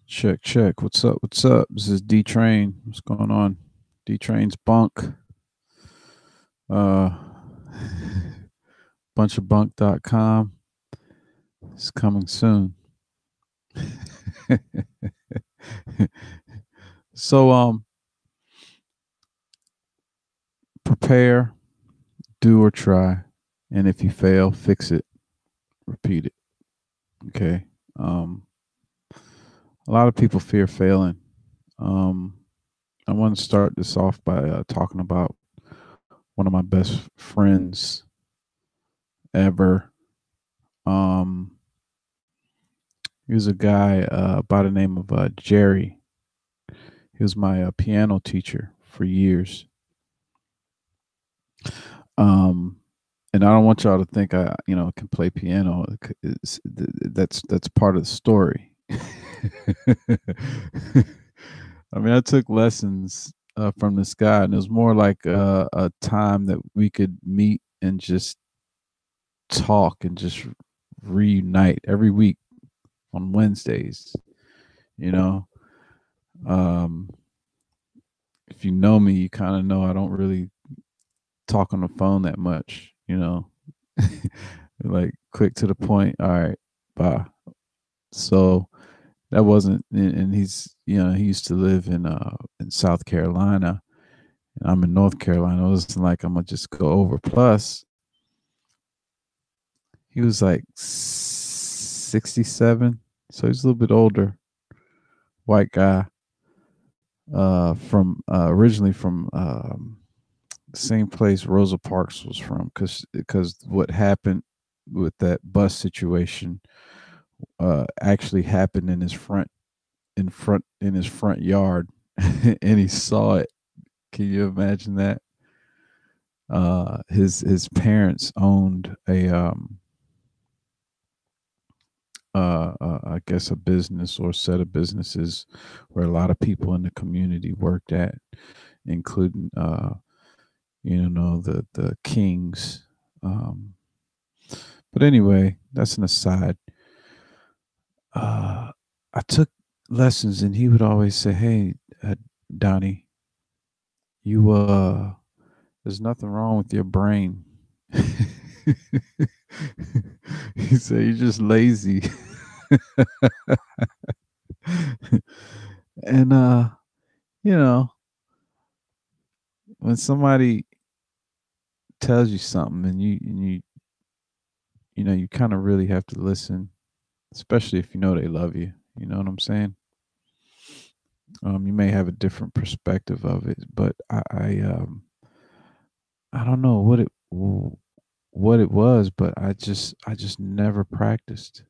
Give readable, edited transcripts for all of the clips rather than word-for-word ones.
Check, check. What's up? What's up? This is D Train. What's going on? D Train's bunk. Uh bunchofbunk.com is coming soon. so prepare, do or try. And if you fail, fix it. Repeat it. Okay. Um a lot of people fear failing. Um I want to start this off by talking about one of my best friends ever. Um He was a guy by the name of Jerry. He was my piano teacher for years. Um, and I don't want y'all to think I can play piano. That's part of the story. I mean, I took lessons from this guy, and it was more like a time that we could meet and just talk and just reunite every week on Wednesdays. You know, um, if you know me, you kind of know I don't really talk on the phone that much, like quick to the point. All right, bye. So that wasn't, and he used to live in South Carolina, and I'm in North Carolina. It wasn't like I'm gonna just go over. Plus, he was like 67, so he's a little bit older, white guy, from originally from the same place Rosa Parks was from, because what happened with that bus situation actually happened in his front yard, and he saw it. Can you imagine that? His parents owned a I guess a business or set of businesses where a lot of people in the community worked at, including the Kings. Um, but anyway, that's an aside. I took lessons, and he would always say, "Hey, Donnie, you there's nothing wrong with your brain." He said, "You're just lazy." And you know, when somebody tells you something, and you kind of really have to listen, especially if you know they love you. You know what I'm saying? You may have a different perspective of it, but I don't know what it was, but I just never practiced.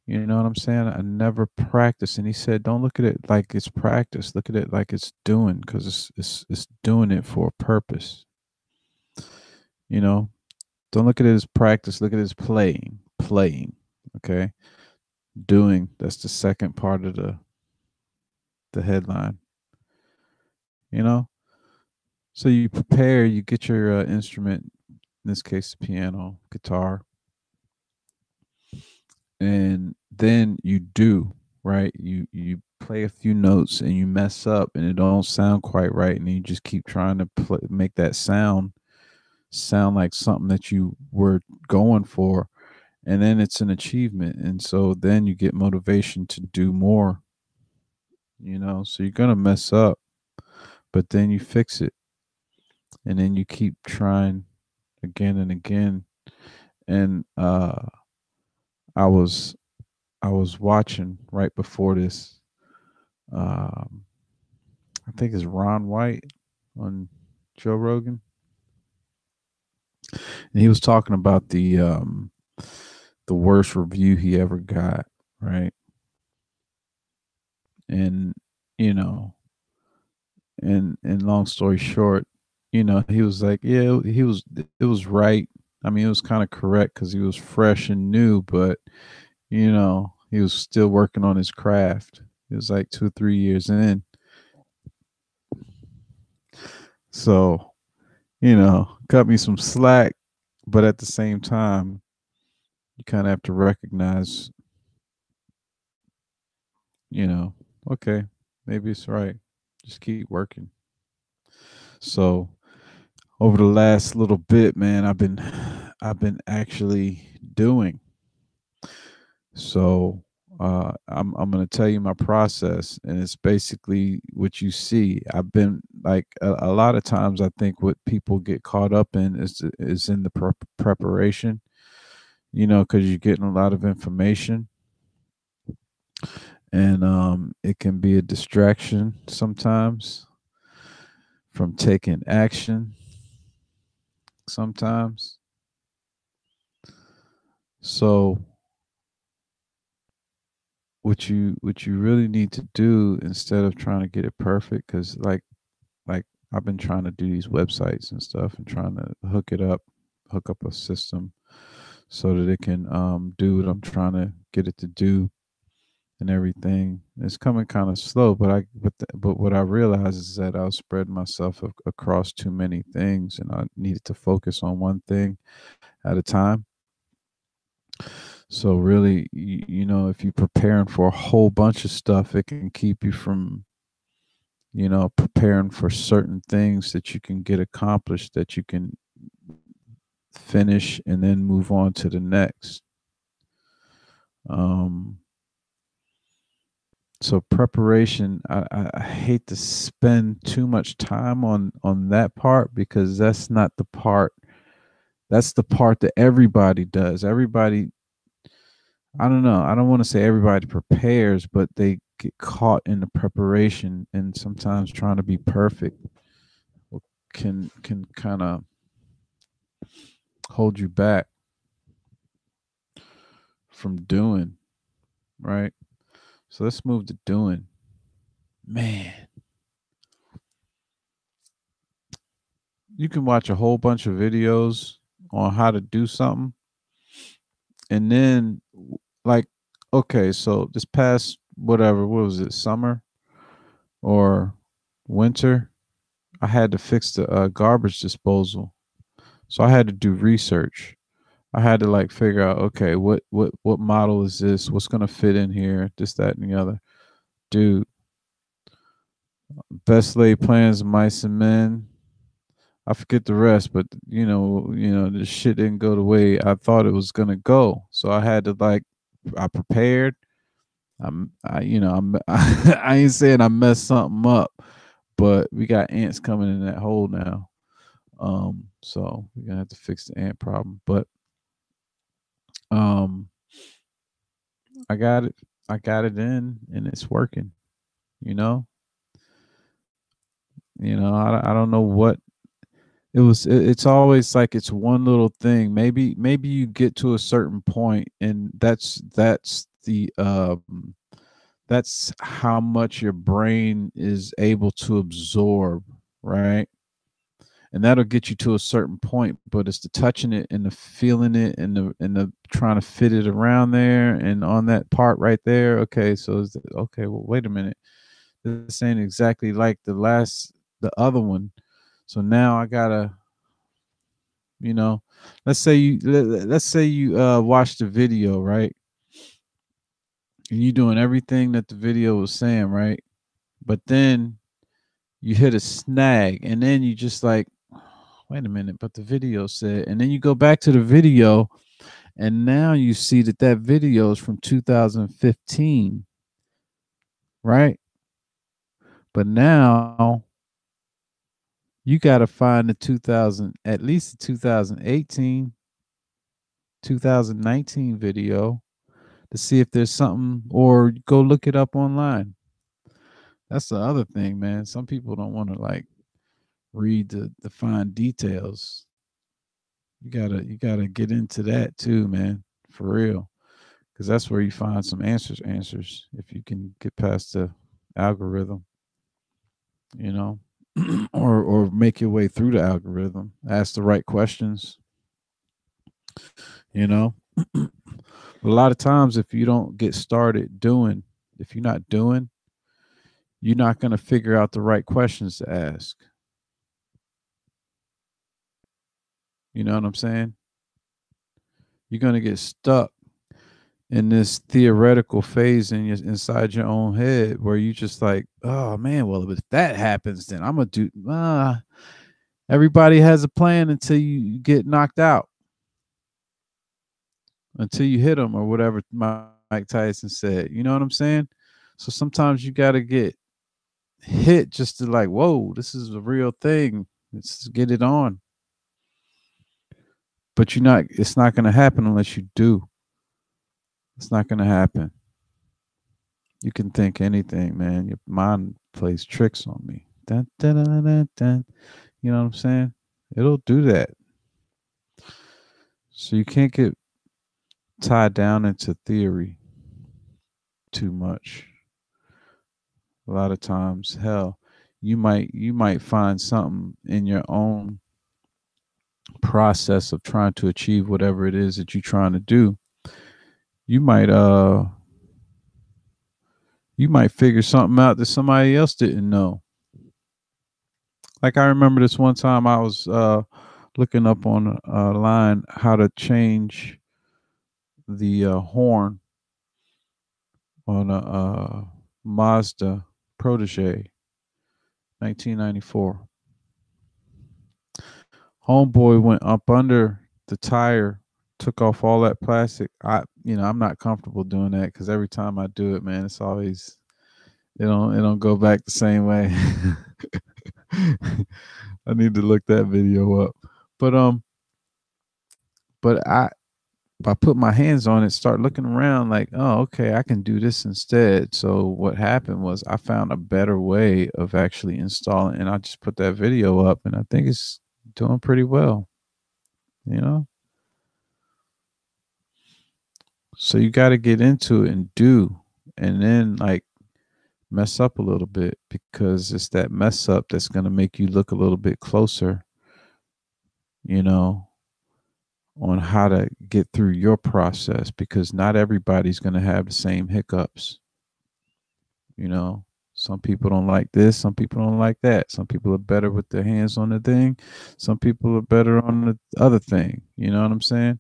You know what I'm saying? I never practiced. And he said, "Don't look at it like it's practice. Look at it like it's doing, because it's doing it for a purpose. You know, don't look at it as practice. Look at it as playing. Okay, doing. That's the second part of the headline. You know, so you prepare, you get your instrument. In this case, the piano, guitar, and then you do right. You play a few notes and you mess up, and it don't sound quite right, and you just keep trying to make that sound like something that you were going for, and then it's an achievement, and so then you get motivation to do more. So you're gonna mess up, but then you fix it, and then you keep trying again and again. And I was I was watching right before this. Um, I think it's Ron White on Joe Rogan, and he was talking about the worst review he ever got, right? And you know, and long story short, he was like, yeah, it was right. I mean, it was kind of correct because he was fresh and new, but he was still working on his craft. It was like 2 or 3 years in, so cut me some slack, but at the same time, you kind of have to recognize okay, maybe it's right. Just keep working. So over the last little bit, man, I've been actually doing. So I'm gonna tell you my process, and it's basically what you see. I've been like a lot of times. I think what people get caught up in is in the preparation. Because you're getting a lot of information, and it can be a distraction sometimes from taking action. Sometimes, so what you really need to do instead of trying to get it perfect, because like I've been trying to do these websites and stuff and trying to hook up a system so that it can do what I'm trying to get it to do and everything. It's coming kind of slow, but what I realized is that I was spreading myself across too many things, and I needed to focus on one thing at a time. So really, if you're preparing for a whole bunch of stuff, it can keep you from preparing for certain things that you can get accomplished, that you can finish and then move on to the next. Um, so preparation, I hate to spend too much time on that part, because that's not the part. That's the part that everybody does. Everybody, I don't know. I don't want to say everybody prepares, but they get caught in the preparation, and sometimes trying to be perfect can kind of hold you back from doing, right? So let's move to doing. Man, you can watch a whole bunch of videos on how to do something, and then like, okay, so this past whatever, what was it, summer or winter, I had to fix the garbage disposal. So I had to do research. I had to like figure out, okay, what model is this? What's gonna fit in here? This, that, and the other. Dude, best laid plans of mice and men. I forget the rest, but this shit didn't go the way I thought it was gonna go. So I had to like, I prepared. I ain't saying I messed something up, but we got ants coming in that hole now. So we're gonna have to fix the ant problem. But um, I got it. I got it in, and it's working. You know. I don't know what it was. It's always like it's one little thing. Maybe you get to a certain point, and that's how much your brain is able to absorb, right? And that'll get you to a certain point, but it's the touching it and the feeling it and the trying to fit it around there and on that part right there. Okay, so okay, well, wait a minute, this ain't exactly like the other one. So now I gotta, you know let's say you watch the video, right? And you doing everything that the video was saying, right? But then you hit a snag, and then you just like, wait a minute, but the video said, and then you go back to the video, and now you see that video is from 2015, right? But now you got to find the 2000, at least the 2018, 2019 video to see if there's something, or go look it up online. That's the other thing, man. Some people don't want to like read the fine details. You gotta get into that too, man, for real, because that's where you find some answers if you can get past the algorithm, you know, or make your way through the algorithm, ask the right questions, you know. A lot of times, if you don't get started doing, if you're not doing, you're not going to figure out the right questions to ask. You know what I'm saying? You're going to get stuck in this theoretical phase inside your own head where you just like, oh man, well if that happens, then I'm gonna do. Everybody has a plan until you get knocked out, until you hit them or whatever Mike Tyson said. You know what I'm saying? So sometimes you got to get hit just to like, whoa, this is a real thing. Let's get it on. But you're not. It's not going to happen unless you do. It's not going to happen. You can think anything, man. Your mind plays tricks on me. Dun, dun, dun, dun, dun. You know what I'm saying? It'll do that. So you can't get tied down into theory too much. A lot of times, hell, you might find something in your own process of trying to achieve whatever it is that you're trying to do. You might you might figure something out that somebody else didn't know. Like I remember this one time I was looking up on line how to change the horn on a Mazda Protege 1994. Homeboy went up under the tire, took off all that plastic. I'm not comfortable doing that because every time I do it, man, it's always it don't go back the same way. I need to look that video up. But I put my hands on it, start looking around like, oh, okay, I can do this instead. So what happened was I found a better way of actually installing, and I just put that video up, and I think it's doing pretty well, you know? So you got to get into it and do, and then like mess up a little bit because it's that mess up that's going to make you look a little bit closer, you know, on how to get through your process because not everybody's going to have the same hiccups. You know, some people don't like this, some people don't like that. Some people are better with their hands on the thing, some people are better on the other thing. You know what I'm saying?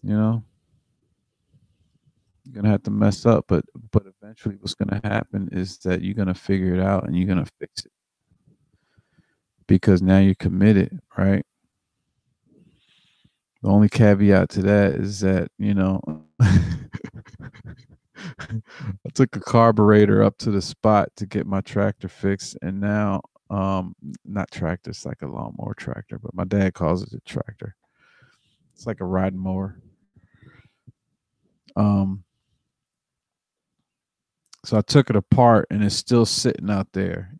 You know, you're gonna have to mess up, but eventually what's gonna happen is that you're gonna figure it out and you're gonna fix it because now you're committed, right? The only caveat to that is that, I took a carburetor up to the spot to get my tractor fixed, and now, not tractor, it's like a lawnmower tractor, but my dad calls it a tractor. It's like a riding mower. Um, so I took it apart, and it's still sitting out there.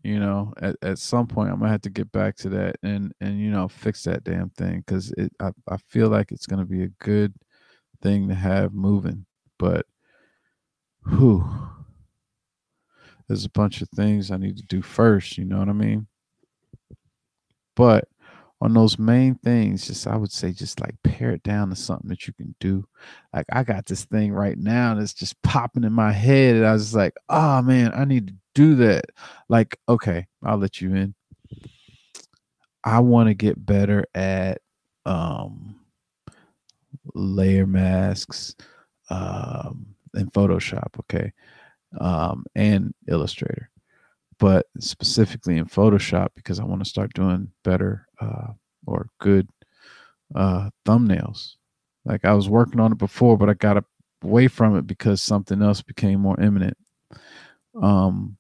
At some point, I'm gonna have to get back to that and fix that damn thing because I feel like it's gonna be a good thing to have moving, but whew, there's a bunch of things I need to do first. You know what I mean? But on those main things, just I would say just like pare it down to something that you can do. Like I got this thing right now that's just popping in my head. And I was like, oh man, I need to do that. Like, okay, I'll let you in. I want to get better at layer masks in Photoshop, okay. And Illustrator. But specifically in Photoshop because I want to start doing better or good thumbnails. Like I was working on it before, but I got away from it because something else became more imminent. Um,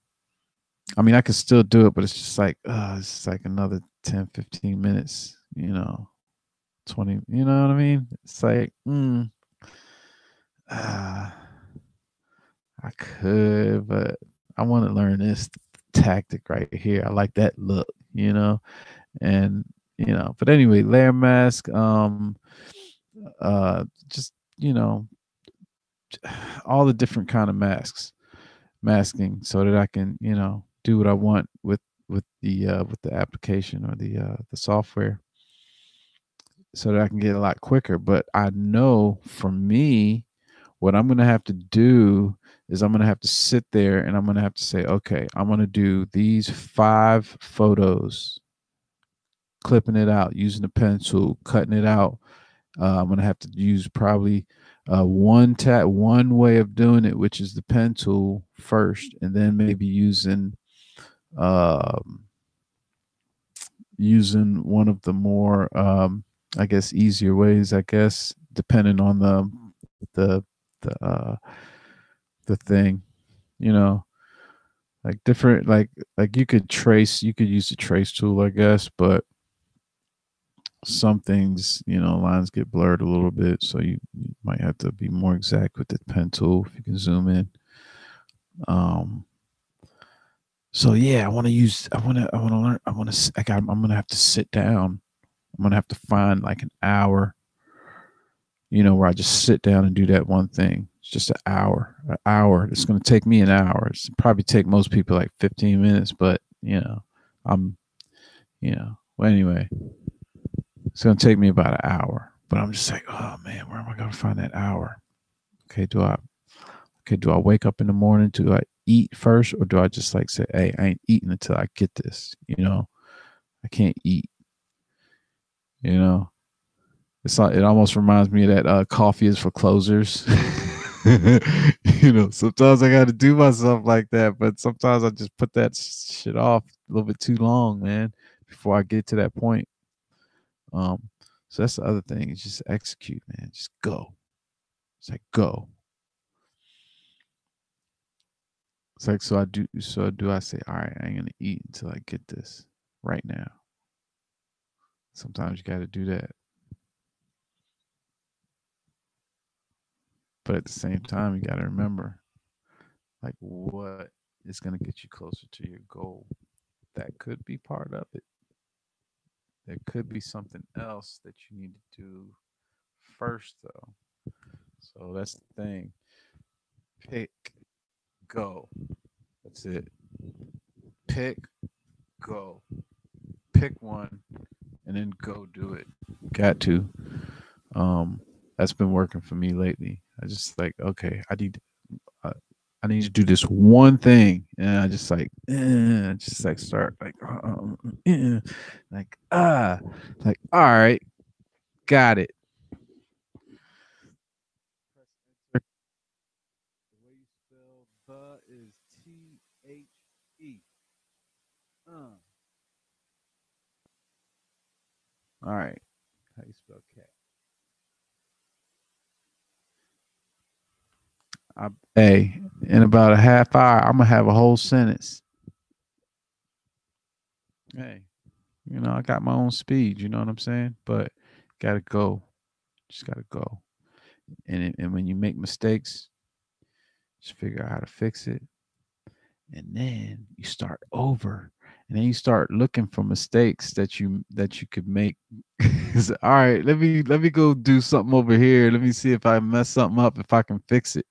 I mean, I could still do it, but it's just like another 10, 15 minutes, 20, you know what I mean? It's like, uh, I could, but I want to learn this tactic right here. I like that look. And but anyway, layer mask, just all the different kind of masking so that I can do what I want with the application or the software so that I can get a lot quicker. But I know for me what I'm going to have to do is I'm going to have to sit there and I'm going to have to say, okay, I'm going to do these 5 photos, clipping it out, using the pen tool, cutting it out, I'm gonna have to use probably one way of doing it, which is the pen tool first, and then maybe um, using one of the more I guess easier ways, I guess, depending on the the uh the thing, you know, like different like you could use the trace tool, I guess, but some things, lines get blurred a little bit, so you might have to be more exact with the pen tool if you can zoom in. Um so yeah, I want to learn, I'm gonna have to sit down. I'm gonna have to find like an hour, where I just sit down and do that one thing. It's just an hour. It's going to take me an hour. It's probably take most people like 15 minutes, but I'm, well, anyway, it's going to take me about an hour, but I'm just like, oh man, where am I going to find that hour? Okay. Do I wake up in the morning? Do I eat first? Or do I just like say, hey, I ain't eating until I get this, I can't eat, you know? It's like, it almost reminds me of that coffee is for closers. Sometimes I got to do myself like that, but sometimes I just put that shit off a little bit too long, man, before I get to that point. Um, so that's the other thing, is just execute, man. Just go. It's like go. It's like so do I say, all right, I ain't gonna eat until I get this right now. Sometimes you gotta do that. But at the same time, you gotta remember like what is gonna get you closer to your goal. That could be part of it. There could be something else that you need to do first, though. So that's the thing. Pick, go. That's it. Pick, go. Pick one, and then go do it. Got to. Um, that's been working for me lately. I just like, okay, uh, I need to do this one thing, and I just like start like, like like all right, got it. The way you spell the is THE. Uh. All right. How you spell cat? Hey, in about a half hour, I'm gonna have a whole sentence. Hey, I got my own speed. You know what I'm saying? But gotta go. Just gotta go. And when you make mistakes, just figure out how to fix it, and then you start over, and then you start looking for mistakes that you could make. All right, let me go do something over here. Let me see if I mess something up, if I can fix it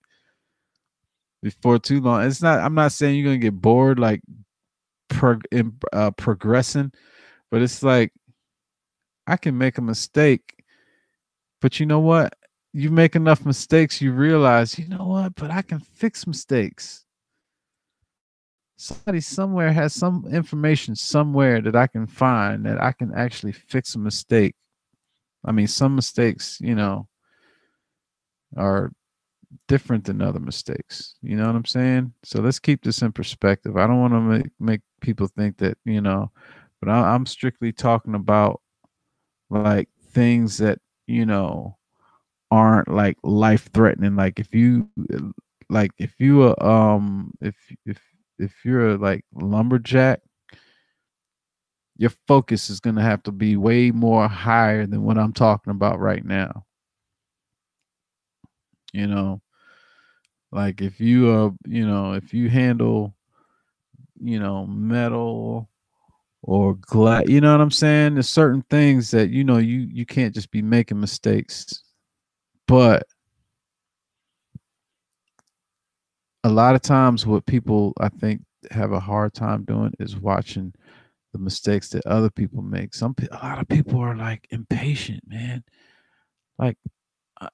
before too long. I'm not saying you're gonna get bored like progressing, but it's like I can make a mistake, but you know what? You make enough mistakes, you realize, you know what? But I can fix mistakes. Somebody somewhere has some information somewhere that I can find that I can actually fix a mistake. I mean, some mistakes, are different than other mistakes. You know what I'm saying? So let's keep this in perspective. I don't want to make people think that, but I'm strictly talking about like things that, aren't like life threatening. Like if you if you're a like lumberjack, your focus is going to have to be way more higher than what I'm talking about right now. You know, like if you handle, metal or glass, you know what I'm saying? There's certain things that, you can't just be making mistakes. But a lot of times what people I think have a hard time doing is watching the mistakes that other people make. A lot of people are like impatient, man. Like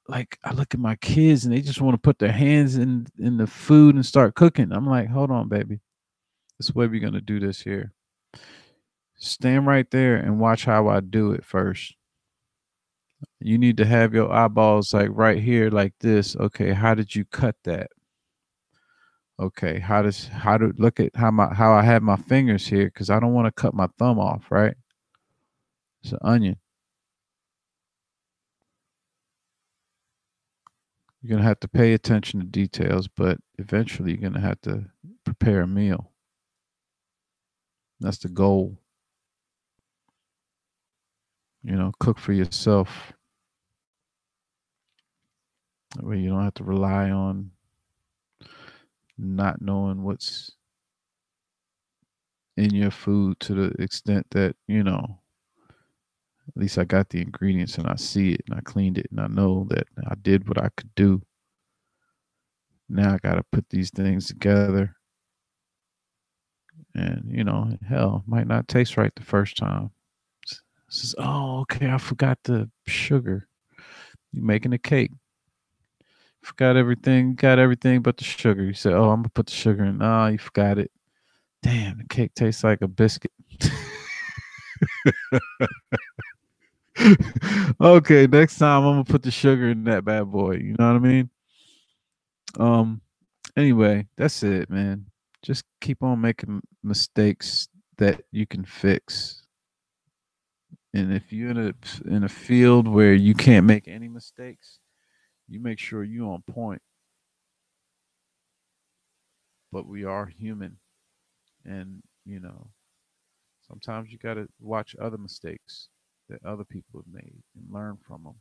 like I look at my kids and they just want to put their hands in the food and start cooking. I'm like, hold on, baby. This way we're gonna do this here. Stand right there and watch how I do it first. You need to have your eyeballs like right here, like this. Okay, how did you cut that? Okay, how to look at how I have my fingers here because I don't want to cut my thumb off, right? It's an onion. You're gonna have to pay attention to details, but eventually you're gonna have to prepare a meal. That's the goal. Cook for yourself. That way you don't have to rely on not knowing what's in your food to the extent that, at least I got the ingredients and I see it and I cleaned it and I know that I did what I could do. Now I got to put these things together. And, hell, might not taste right the first time. Says, oh, okay, I forgot the sugar. You're making a cake. Forgot everything, got everything but the sugar. You said, oh, I'm going to put the sugar in. Oh, you forgot it. Damn, the cake tastes like a biscuit. Okay, next time I'm gonna put the sugar in that bad boy. You know what I mean? Um. Anyway, that's it, man. Just keep on making mistakes that you can fix. And if you're in a field where you can't make any mistakes, you make sure you're on point. But we are human, and sometimes you gotta watch other mistakes that other people have made and learn from them.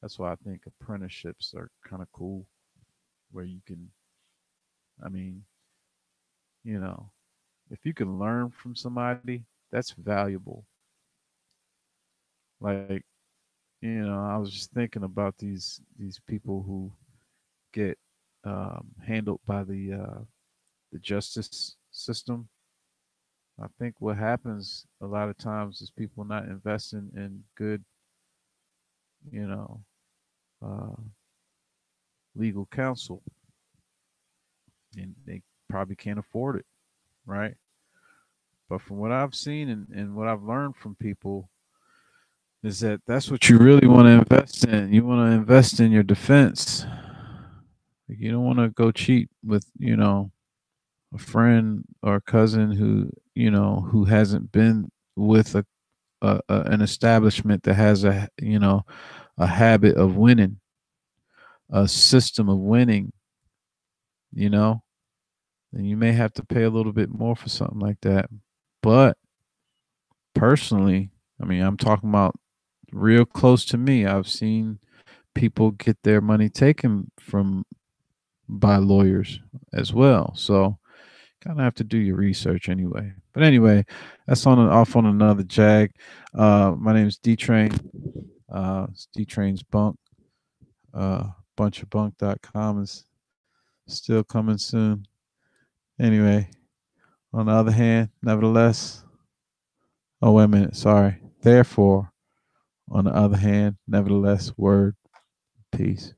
That's why I think apprenticeships are kind of cool, where you can, I mean, you know, if you can learn from somebody, that's valuable. Like, I was just thinking about these people who get handled by the justice system. I think what happens a lot of times is people not investing in good, you know, uh, legal counsel, and they probably can't afford it, right? But from what I've seen and what I've learned from people is that that's what you really want to invest in. You want to invest in your defense. Like, you don't want to go cheat with, a friend or a cousin who hasn't been with an establishment that has a habit of winning, a system of winning, you know, then you may have to pay a little bit more for something like that. But personally, I mean, I'm talking about real close to me. I've seen people get their money taken from by lawyers as well. So kind of have to do your research anyway. But anyway, that's off on another jag. My name is D Train. It's D Train's Bunk. Bunchofbunk.com is still coming soon. Anyway, on the other hand, nevertheless, oh, wait a minute. Sorry. Therefore, on the other hand, nevertheless, word, peace.